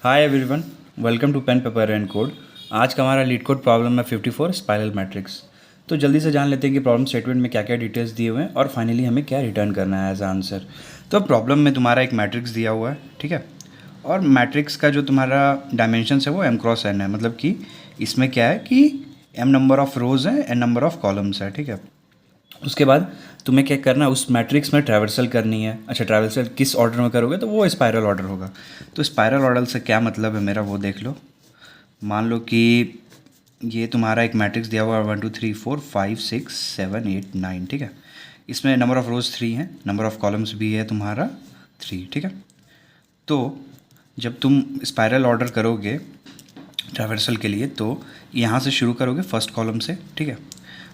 Hi everyone, welcome to pen paper and code. आज का हमारा लीड कोड प्रॉब्लम है 54 स्पाइरल मैट्रिक्स। तो जल्दी से जान लेते हैं कि प्रॉब्लम स्टेटमेंट में क्या क्या डिटेल्स दिए हुए हैं और फाइनली हमें क्या रिटर्न करना है एज आंसर। तो प्रॉब्लम में तुम्हारा एक मैट्रिक्स दिया हुआ है, ठीक है। और मैट्रिक्स का जो तुम्हारा डायमेंशंस है वो m क्रॉस n है, मतलब कि इसमें क्या है कि m नंबर ऑफ रोज है, n नंबर ऑफ कॉलम्स है, ठीक है। उसके बाद तुम्हें क्या करना है, उस मैट्रिक्स में ट्रैवर्सल करनी है। अच्छा, ट्रैवर्सल किस ऑर्डर में करोगे तो वो स्पाइरल ऑर्डर होगा। तो स्पाइरल ऑर्डर से क्या मतलब है मेरा वो देख लो। मान लो कि ये तुम्हारा एक मैट्रिक्स दिया हुआ है 1 2 3 4 5 6 7 8 9, ठीक है। इसमें नंबर ऑफ रोज 3 है, नंबर ऑफ कॉलम्स भी है तुम्हारा 3, ठीक है। तो जब तुम स्पाइरल ऑर्डर करोगे ट्रैवर्सल के लिए तो यहाँ से शुरू करोगे फर्स्ट कॉलम से, ठीक है,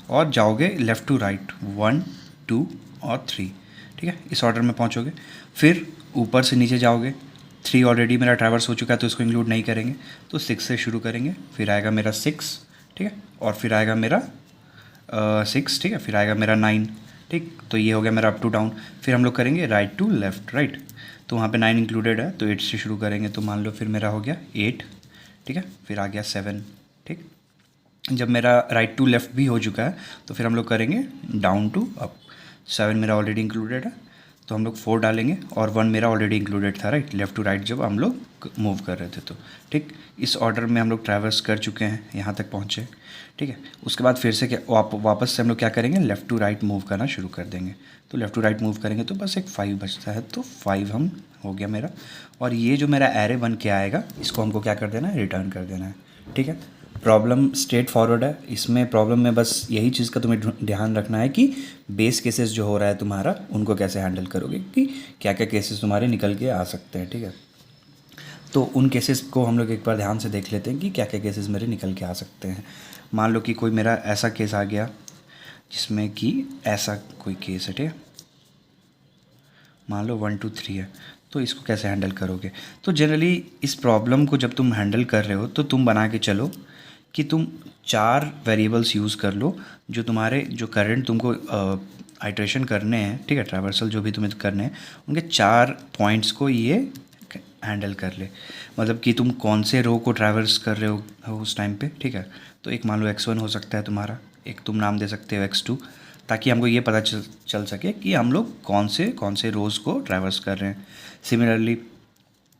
और जाओगे लेफ़्ट टू राइट 1 2 और 3, ठीक है। इस ऑर्डर में पहुँचोगे। फिर ऊपर से नीचे जाओगे। 3 ऑलरेडी मेरा ट्रैवर्स हो चुका है तो इसको इंक्लूड नहीं करेंगे, तो 6 से शुरू करेंगे। फिर आएगा मेरा 6, ठीक है, और फिर आएगा मेरा 6, ठीक है, फिर आएगा मेरा 9, ठीक। तो ये हो गया मेरा अप टू डाउन। फिर हम लोग करेंगे राइट टू लेफ़्ट, राइट। तो वहाँ पे 9 इंक्लूडेड है तो 8 से शुरू करेंगे। तो मान लो फिर मेरा हो गया 8, ठीक है, फिर आ गया 7, ठीक। जब मेरा राइट टू लेफ़्ट भी हो चुका है तो फिर हम लोग करेंगे डाउन टू अप। 7 मेरा ऑलरेडी इंक्लूडेड है तो हम लोग 4 डालेंगे, और 1 मेरा ऑलरेडी इंक्लूडेड था, राइट, लेफ़्ट टू राइट जब हम लोग मूव कर रहे थे तो, ठीक। इस ऑर्डर में हम लोग ट्रैवर्स कर चुके हैं, यहाँ तक पहुँचे, ठीक है। उसके बाद फिर से क्या वापस से हम लोग क्या करेंगे, लेफ़्ट टू राइट मूव करना शुरू कर देंगे। तो लेफ़्ट टू राइट मूव करेंगे तो बस एक 5 बचता है, तो 5 हम हो गया मेरा। और ये जो मेरा एरे बन के आएगा इसको हमको क्या कर देना है, रिटर्न कर देना है, ठीक है। प्रॉब्लम स्ट्रेट फॉरवर्ड है। इसमें प्रॉब्लम में बस यही चीज़ का तुम्हें ध्यान रखना है कि बेस केसेस जो हो रहा है तुम्हारा उनको कैसे हैंडल करोगे, कि क्या क्या केसेस तुम्हारे निकल के आ सकते हैं, ठीक है। तो उन केसेस को हम लोग एक बार ध्यान से देख लेते हैं कि क्या क्या केसेस मेरे निकल के आ सकते हैं। मान लो कि कोई मेरा ऐसा केस आ गया जिसमें कि ऐसा कोई केस है, ठीक है। मान लो 1 2 3 है, तो इसको कैसे हैंडल करोगे। तो जनरली इस प्रॉब्लम को जब तुम हैंडल कर रहे हो तो तुम बना के चलो कि तुम 4 वेरिएबल्स यूज़ कर लो जो तुम्हारे जो करंट तुमको आइट्रेशन करने हैं, ठीक है, ट्रैवर्सल जो भी तुम्हें करने हैं उनके 4 पॉइंट्स को ये हैंडल कर ले। मतलब कि तुम कौन से रो को ट्रैवर्स कर रहे हो उस टाइम पे, ठीक है। तो एक मान लो x1 हो सकता है तुम्हारा, एक तुम नाम दे सकते हो x2, ताकि हमको ये पता चल सके कि हम लोग कौन से रोज़ को ट्रैवर्स कर रहे हैं। सिमिलरली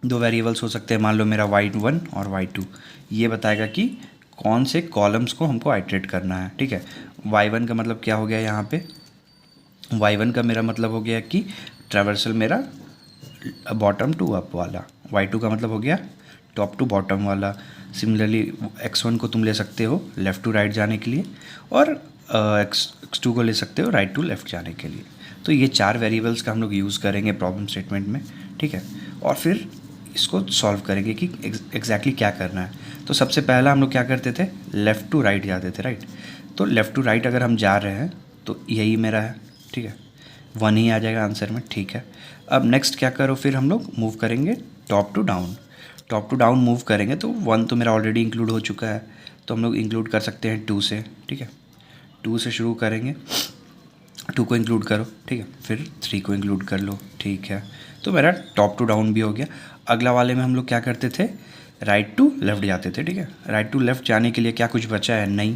2 वेरिएबल्स हो सकते हैं, मान लो मेरा y1 और y2, ये बताएगा कि कौन से कॉलम्स को हमको आइट्रेट करना है, ठीक है। y1 का मतलब क्या हो गया यहाँ पे, y1 का मेरा मतलब हो गया कि ट्रैवर्सल मेरा बॉटम टू अप वाला। y2 का मतलब हो गया टॉप टू बॉटम वाला। सिमिलरली x1 को तुम ले सकते हो लेफ़्ट टू राइट जाने के लिए, और x2 को ले सकते हो राइट टू लेफ़्ट जाने के लिए। तो ये 4 वेरिएबल्स का हम लोग यूज़ करेंगे प्रॉब्लम स्टेटमेंट में, ठीक है। और फिर इसको सॉल्व करेंगे कि एग्जैक्टली क्या करना है। तो सबसे पहला हम लोग क्या करते थे, लेफ़्ट टू राइट जाते थे, राइट। तो लेफ़्ट टू राइट अगर हम जा रहे हैं तो यही मेरा है, ठीक है, 1 ही आ जाएगा आंसर में, ठीक है। अब नेक्स्ट क्या करो, फिर हम लोग मूव करेंगे top to down. Top to down move करेंगे तो 1 तो मेरा ऑलरेडी इंक्लूड हो चुका है, तो हम लोग इंक्लूड कर सकते हैं 2 से, ठीक है। 2 से शुरू करेंगे, 2 को इंक्लूड करो, ठीक है, फिर 3 को इंक्लूड कर लो, ठीक है। तो मेरा टॉप टू डाउन भी हो गया। अगला वाले में हम लोग क्या करते थे, राइट टू लेफ़्ट जाते थे, ठीक है। राइट टू लेफ़्ट जाने के लिए क्या कुछ बचा है, नहीं,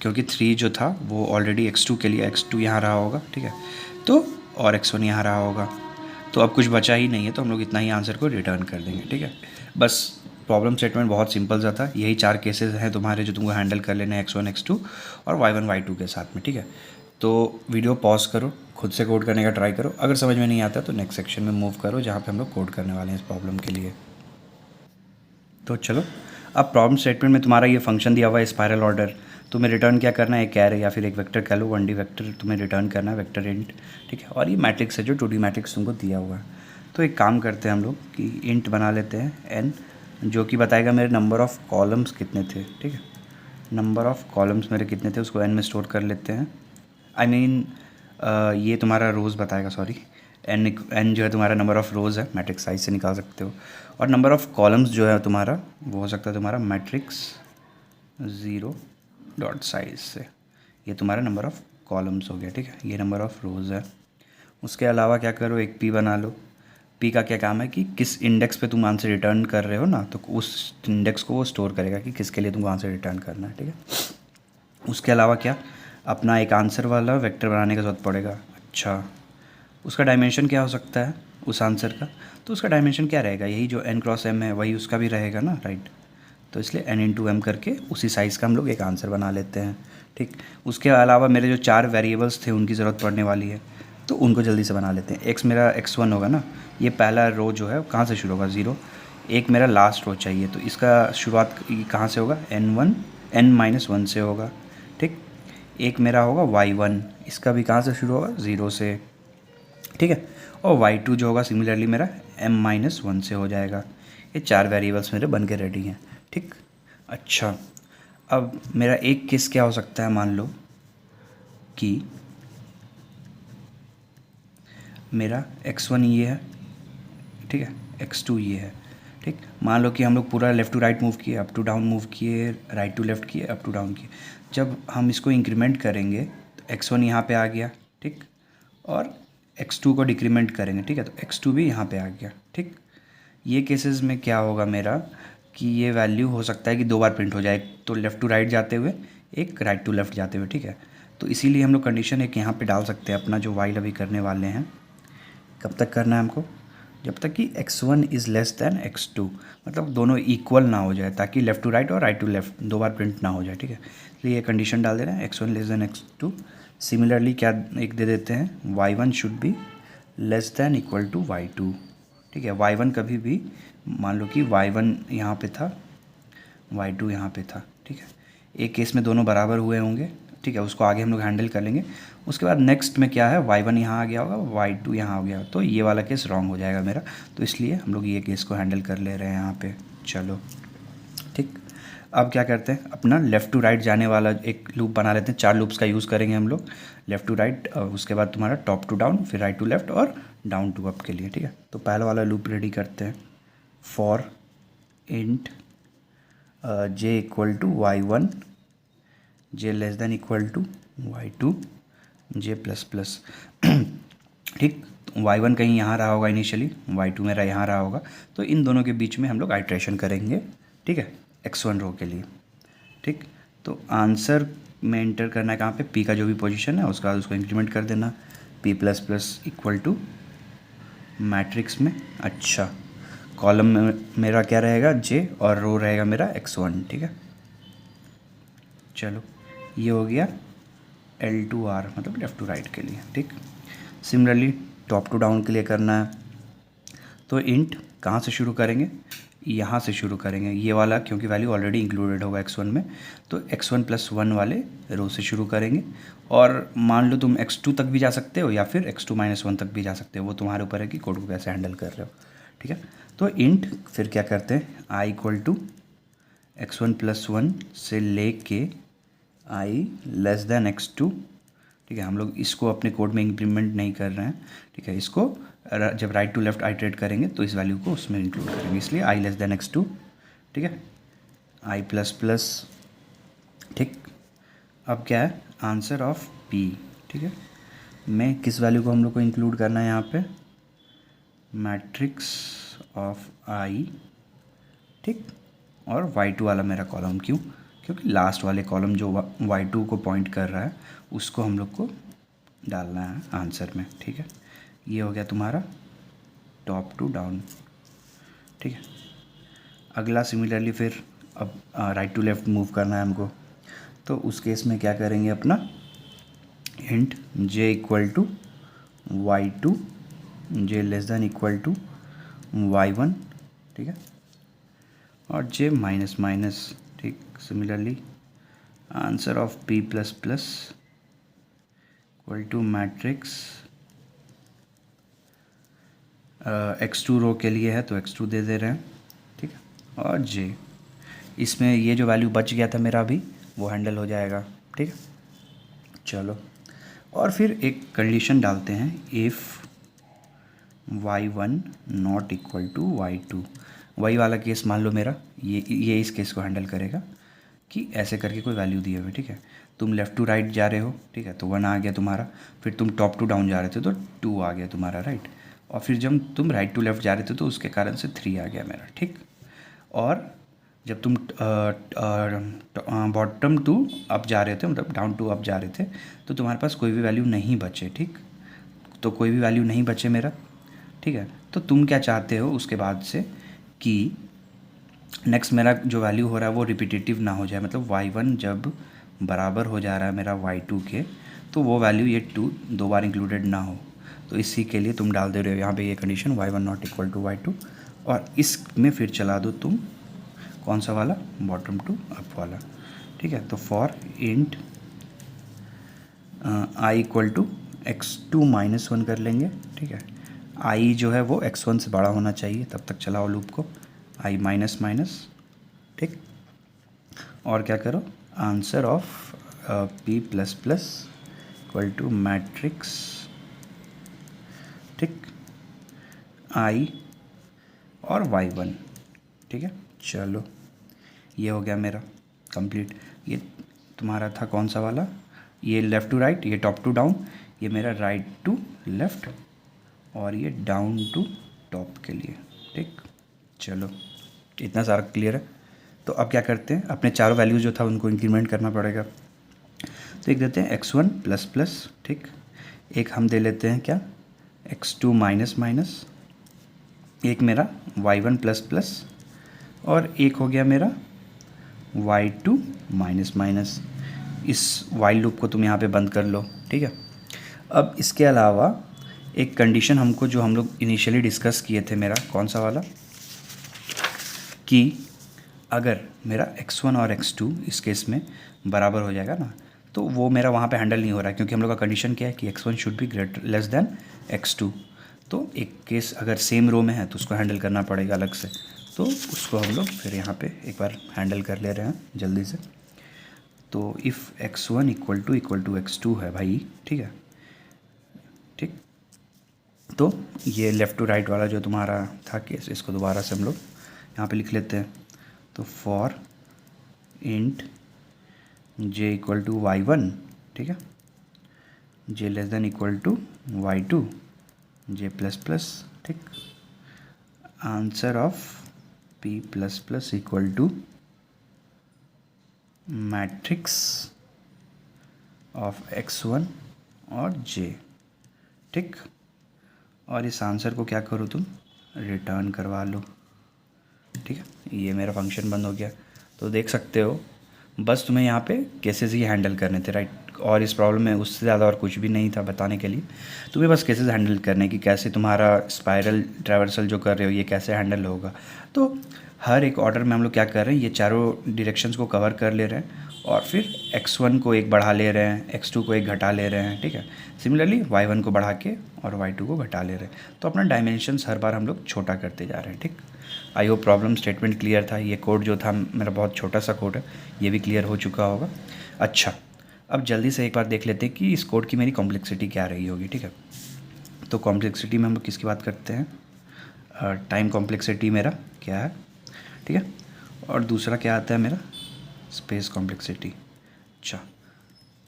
क्योंकि 3 जो था वो ऑलरेडी x2 के लिए, x2 यहाँ रहा होगा, ठीक है, तो और x1 यहाँ रहा होगा, तो अब कुछ बचा ही नहीं है, तो हम लोग इतना ही आंसर को रिटर्न कर देंगे, ठीक है। बस प्रॉब्लम स्टेटमेंट बहुत सिंपल सा था। यही 4 केसेस हैं तुम्हारे जो तुमको हैंडल कर लेने हैं x1 x2 और y1 y2 के साथ में, ठीक है। तो वीडियो पॉज करो, खुद से कोड करने का ट्राई करो। अगर समझ में नहीं आता तो नेक्स्ट सेक्शन में मूव करो जहाँ पे हम लोग कोड करने वाले हैं इस प्रॉब्लम के लिए। तो चलो, अब प्रॉब्लम स्टेटमेंट में तुम्हारा ये फंक्शन दिया हुआ है स्पाइरल ऑर्डर। तुम्हें रिटर्न क्या करना है, एक कैरे या फिर एक वेक्टर कह लो, 1D वेक्टर तुम्हें रिटर्न करना है, वेक्टर इंट, ठीक है। और ये मैट्रिक्स है जो 2D मैट्रिक्स तुमको दिया हुआ है। तो एक काम करते हैं हम लोग कि इंट बना लेते हैं n, जो कि बताएगा मेरे नंबर ऑफ़ कॉलम्स कितने थे, ठीक है। नंबर ऑफ़ कॉलम्स मेरे कितने थे उसको n में स्टोर कर लेते हैं। आई मीन ये तुम्हारा रोज़ बताएगा, सॉरी, n जो है तुम्हारा नंबर ऑफ़ रोज़ है, मैट्रिक्स साइज से निकाल सकते हो। और नंबर ऑफ़ कॉलम्स जो है तुम्हारा वो हो सकता है तुम्हारा मैट्रिक्स 0 डॉट साइज से। ये तुम्हारा नंबर ऑफ़ कॉलम्स हो गया, ठीक है। ये नंबर ऑफ़ रोज़ है। उसके अलावा क्या करो, एक p बना लो। पी का क्या काम है कि किस इंडेक्स पे तुम आंसर रिटर्न कर रहे हो ना, तो उस इंडेक्स को वो स्टोर करेगा कि किसके लिए तुमको आंसर रिटर्न करना है, ठीक है। उसके अलावा क्या, अपना एक आंसर वाला वेक्टर बनाने का ज़रूरत पड़ेगा। अच्छा, उसका डायमेंशन क्या हो सकता है उस आंसर का, तो उसका डायमेंशन क्या रहेगा, यही जो n क्रॉस m है वही उसका भी रहेगा ना, राइट। तो इसलिए n इंटू एम करके उसी साइज़ का हम लोग एक आंसर बना लेते हैं, ठीक। उसके अलावा मेरे जो 4 वेरिएबल्स थे उनकी ज़रूरत पड़ने वाली है, तो उनको जल्दी से बना लेते हैं। x मेरा x1 होगा ना, ये पहला रो जो है कहाँ से शुरू होगा, 0। एक मेरा लास्ट रो चाहिए, तो इसका शुरुआत कहाँ से होगा, n-1 से होगा, ठीक। एक मेरा होगा y1, इसका भी कहाँ से शुरू होगा, 0 से, ठीक है। और y2 जो होगा सिमिलरली मेरा m-1 से हो जाएगा। ये 4 वेरिएबल्स मेरे बन के रेडी हैं, ठीक। अच्छा, अब मेरा एक केस क्या हो सकता है, मान लो कि मेरा x1 ये है, ठीक है, x2 ये है, ठीक। मान लो कि हम लोग पूरा लेफ़्ट टू राइट मूव किए, अप टू डाउन मूव किए, राइट टू लेफ़्ट किए, अप टू डाउन किए। जब हम इसको इंक्रीमेंट करेंगे तो x1 यहाँ पे आ गया, ठीक, और x2 को डिक्रीमेंट करेंगे, ठीक है, तो x2 भी यहाँ पे आ गया, ठीक। ये केसेस में क्या होगा मेरा कि ये वैल्यू हो सकता है कि 2 बार प्रिंट हो जाए, तो लेफ़्ट टू राइट जाते हुए, एक राइट टू लेफ़्ट जाते हुए, ठीक है। तो इसीलिए हम लोग कंडीशन एक यहाँ पे डाल सकते हैं अपना जो वाइल अभी करने वाले हैं। कब तक करना है हमको, जब तक कि x1 is less than x2, मतलब दोनों इक्वल ना हो जाए, ताकि लेफ़्ट टू राइट और राइट टू लेफ़्ट 2 बार प्रिंट ना हो जाए, ठीक है। इसलिए ये कंडीशन डाल दे रहे हैं, x1 less than x2। Similarly क्या एक दे देते हैं, y1 should be less than equal to y2, ठीक है। y1 कभी भी, मान लो कि y1 यहाँ पे था, y2 यहाँ पे था, ठीक है। एक केस में दोनों बराबर हुए होंगे, ठीक है, उसको आगे हम लोग हैंडल कर लेंगे। उसके बाद नेक्स्ट में क्या है, y1 यहाँ आ गया होगा, y2 यहाँ आ गया, तो ये वाला केस रॉन्ग हो जाएगा मेरा, तो इसलिए हम लोग ये केस को हैंडल कर ले रहे हैं यहाँ पे। चलो, ठीक। अब क्या करते हैं, अपना लेफ़्ट टू राइट जाने वाला एक लूप बना लेते हैं। 4 लूप्स का यूज़ करेंगे हम लोग, लेफ़्ट टू राइट, उसके बाद तुम्हारा टॉप टू डाउन, फिर राइट टू लेफ़्ट और डाउन टू अप के लिए, ठीक है। तो पहला वाला लूप रेडी करते हैं, for int J equal to y1, J less than equal to y2, J plus plus, ठीक। y1 कहीं यहाँ रहा होगा इनिशियली, y2 मेरा यहाँ रहा होगा, तो इन दोनों के बीच में हम लोग आइट्रेशन करेंगे, ठीक है, x1 रो के लिए, ठीक। तो आंसर में एंटर करना है कहाँ पे, p का जो भी पोजीशन है उसका उसको इंक्रीमेंट कर देना, p plus plus equal to matrix में। अच्छा, कॉलम में मेरा क्या रहेगा, j, और रो रहेगा मेरा x1, ठीक है। चलो, ये हो गया L2R, मतलब लेफ़्ट टू राइट के लिए, ठीक। सिमिलरली टॉप टू डाउन के लिए करना है, तो इंट कहाँ से शुरू करेंगे, यहाँ से शुरू करेंगे, ये वाला, क्योंकि वैल्यू ऑलरेडी इंक्लूडेड होगा x1 में, तो x1 प्लस 1 वाले रो से शुरू करेंगे। और मान लो तुम x2 तक भी जा सकते हो या फिर x2 माइनस 1 तक भी जा सकते हो, वो तुम्हारे ऊपर है कि कोड को कैसे हैंडल कर रहे हो, ठीक है। तो इंट फिर क्या करते हैं, i equal to x1 plus 1 से ले के i लेस देन x2, ठीक है। हम लोग इसको अपने कोड में इंप्लीमेंट नहीं कर रहे हैं, ठीक है। इसको जब राइट टू लेफ़्ट आइट्रेट करेंगे तो इस वैल्यू को उसमें इंक्लूड करेंगे, इसलिए i लेस देन x2, ठीक है, i प्लस प्लस, ठीक। अब क्या है, आंसर ऑफ p, ठीक है, में किस वैल्यू को हम लोग को इंक्लूड करना है यहाँ पे, मैट्रिक्स ऑफ i, ठीक, और y2 वाला मेरा कॉलम, क्यों, क्योंकि लास्ट वाले कॉलम जो y2 को पॉइंट कर रहा है उसको हम लोग को डालना है आंसर में, ठीक है। ये हो गया तुम्हारा टॉप टू डाउन, ठीक है। अगला सिमिलरली फिर अब राइट टू लेफ़्ट मूव करना है हमको, तो उस केस में क्या करेंगे, अपना hint j equal to y2, j less than equal to y1, ठीक है, और j माइनस माइनस, ठीक। Similarly answer of p plus plus equal to matrix, x2 row के लिए है तो x2 दे दे रहे हैं, ठीक है, और j, इसमें ये जो वैल्यू बच गया था मेरा अभी वो हैंडल हो जाएगा, ठीक है। चलो, और फिर एक कंडीशन डालते हैं, if y1 not equal to y2, वही वाला केस मान लो मेरा, ये इस केस को हैंडल करेगा कि ऐसे करके कोई वैल्यू दिए हुए, ठीक है। तुम लेफ़्ट टू राइट जा रहे हो, ठीक है, तो 1 आ गया तुम्हारा, फिर तुम टॉप टू डाउन जा रहे थे तो 2 आ गया तुम्हारा, राइट। और फिर जब तुम राइट टू लेफ़्ट जा रहे थे तो उसके कारण से 3 आ गया मेरा, ठीक। और जब तुम बॉटम टू अप जा रहे थे, मतलब डाउन टू अप जा रहे थे, तो तुम्हारे पास कोई भी वैल्यू नहीं बचे, ठीक। तो कोई भी वैल्यू नहीं बचे मेरा, ठीक है। तो तुम क्या चाहते हो उसके बाद से कि नेक्स्ट मेरा जो वैल्यू हो रहा है वो रिपीटेटिव ना हो जाए, मतलब y1 जब बराबर हो जा रहा है मेरा y2 के, तो वो वैल्यू ये 2 दो बार इंक्लूडेड ना हो। तो इसी के लिए तुम डाल दे रहे हो यहाँ पे ये condition y1 not equal to y2, और इसमें फिर चला दो तुम कौन सा वाला, बॉटम टू अप वाला, ठीक है। तो for int i equal to x2 minus 1 कर लेंगे, ठीक है। i जो है वो x1 से बड़ा होना चाहिए, तब तक चलाओ लूप को, i माइनस माइनस, ठीक। और क्या करो, answer of p plus plus equal to matrix, ठीक, i और y1, ठीक है। चलो ये हो गया मेरा कंप्लीट। ये तुम्हारा था कौन सा वाला, ये लेफ़्ट टू राइट, ये टॉप टू डाउन, ये मेरा राइट टू लेफ़्ट, और ये डाउन टू टॉप के लिए, ठीक। चलो इतना सारा क्लियर है। तो अब क्या करते हैं, अपने चारों वैल्यूज़ जो था उनको इंक्रीमेंट करना पड़ेगा। तो एक देते हैं x1 प्लस प्लस, ठीक। एक हम दे लेते हैं क्या, x2 माइनस माइनस, एक मेरा y1 प्लस प्लस, और एक हो गया मेरा y2 माइनस माइनस। इस वाइल लूप को तुम यहाँ पे बंद कर लो, ठीक है। अब इसके अलावा एक कंडीशन हमको जो हम लोग इनिशियली डिस्कस किए थे, मेरा कौन सा वाला, कि अगर मेरा x1 और x2 इस केस में बराबर हो जाएगा ना, तो वो मेरा वहाँ पे हैंडल नहीं हो रहा है, क्योंकि हम लोग का कंडीशन क्या है कि x1 should be greater less than x2। तो एक केस अगर सेम रो में है तो उसको हैंडल करना पड़ेगा अलग से, तो उसको हम लोग फिर यहाँ पे एक बार हैंडल कर ले रहे हैं जल्दी से। तो if x1 equal to x2 है भाई, ठीक है, ठीक। तो ये लेफ़्ट टू राइट वाला जो तुम्हारा था केस, इसको दोबारा से हम लोग यहाँ पे लिख लेते हैं। तो for int j equal to y1, ठीक है, j less than equal to y2, j plus plus, ठीक, answer of p plus plus equal to matrix of x1 और j, ठीक। और इस आंसर को क्या करो तुम, रिटर्न करवा लो, ठीक है। ये मेरा फंक्शन बंद हो गया। तो देख सकते हो बस तुम्हें यहाँ पे केसेस ही हैंडल करने थे, राइट। और इस प्रॉब्लम में उससे ज़्यादा और कुछ भी नहीं था बताने के लिए, तुम्हें बस केसेस हैंडल करने की, कैसे तुम्हारा स्पाइरल ट्रैवर्सल जो कर रहे हो ये कैसे हैंडल होगा। तो हर एक ऑर्डर में हम लोग क्या कर रहे हैं, ये चारों डायरेक्शंस को कवर कर ले रहे हैं, और फिर x1 को एक बढ़ा ले रहे हैं, x2 को एक घटा ले रहे हैं, ठीक है। सिमिलरली y1 को बढ़ा के और y2 को घटा ले रहे हैं। तो अपना डायमेंशंस हर बार हम लोग छोटा करते जा रहे हैं, ठीक। I hope problem statement clear था। ये कोड जो था मेरा बहुत छोटा सा कोड है, ये भी क्लियर हो चुका होगा। अच्छा, अब जल्दी से एक बार देख लेते हैं कि इस कोड की मेरी कॉम्प्लेक्सिटी क्या रही होगी, ठीक है। तो कॉम्प्लेक्सिटी में हम लोग किसकी बात करते हैं, टाइम कॉम्प्लेक्सिटी मेरा क्या है, ठीक है। और दूसरा क्या आता है मेरा, स्पेस कॉम्प्लेक्सिटी। अच्छा,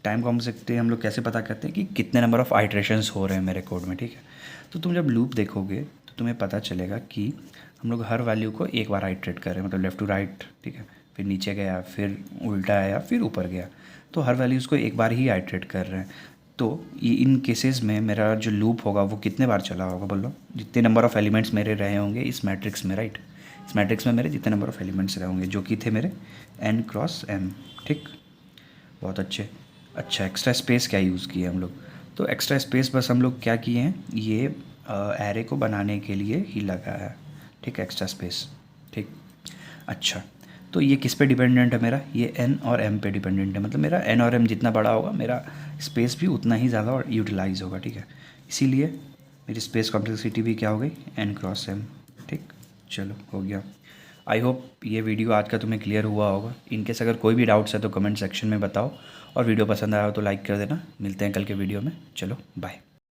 टाइम कॉम्प्लेक्सिटी हम लोग कैसे पता करते हैं कि कितने नंबर ऑफ़ आइट्रेशंस हो रहे हैं मेरे कोड में, ठीक है। तो तुम जब लूप देखोगे तो तुम्हें पता चलेगा कि हम लोग हर वैल्यू को एक बार आइट्रेट कर रहे हैं, मतलब लेफ़्ट टू राइट, ठीक है, फिर नीचे गया, फिर उल्टा आया, फिर ऊपर गया। तो हर वैल्यूज़ को एक बार ही आइट्रेट कर रहे हैं। तो ये इन केसेस में मेरा जो लूप होगा वो कितने बार चला होगा, बोलो, जितने नंबर ऑफ़ एलिमेंट्स मेरे रहे होंगे इस मैट्रिक्स में, राइट। इस मैट्रिक्स में मेरे जितने नंबर ऑफ़ एलिमेंट्स रहे होंगे, जो कि थे मेरे n क्रॉस m, ठीक। बहुत अच्छे। अच्छा, एक्स्ट्रा स्पेस क्या यूज़ किए हम लोग, तो एक्स्ट्रा स्पेस बस हम लोग क्या किए हैं, ये एरे को बनाने के लिए ही लगा है, ठीक, एक्स्ट्रा स्पेस, ठीक। अच्छा, तो ये किस पे डिपेंडेंट है मेरा, ये n और m पे डिपेंडेंट है, मतलब मेरा n और m जितना बड़ा होगा मेरा स्पेस भी उतना ही ज़्यादा और यूटिलाइज होगा, ठीक है। इसीलिए मेरी स्पेस कॉम्प्लेक्सिटी भी क्या हो गई, n क्रॉस m, ठीक। चलो हो गया। आई होप ये वीडियो आज का तुम्हें क्लियर हुआ होगा। इनकेस अगर कोई भी डाउट्स है तो कमेंट सेक्शन में बताओ, और वीडियो पसंद आया हो तो लाइक कर देना। मिलते हैं कल के वीडियो में, चलो बाय।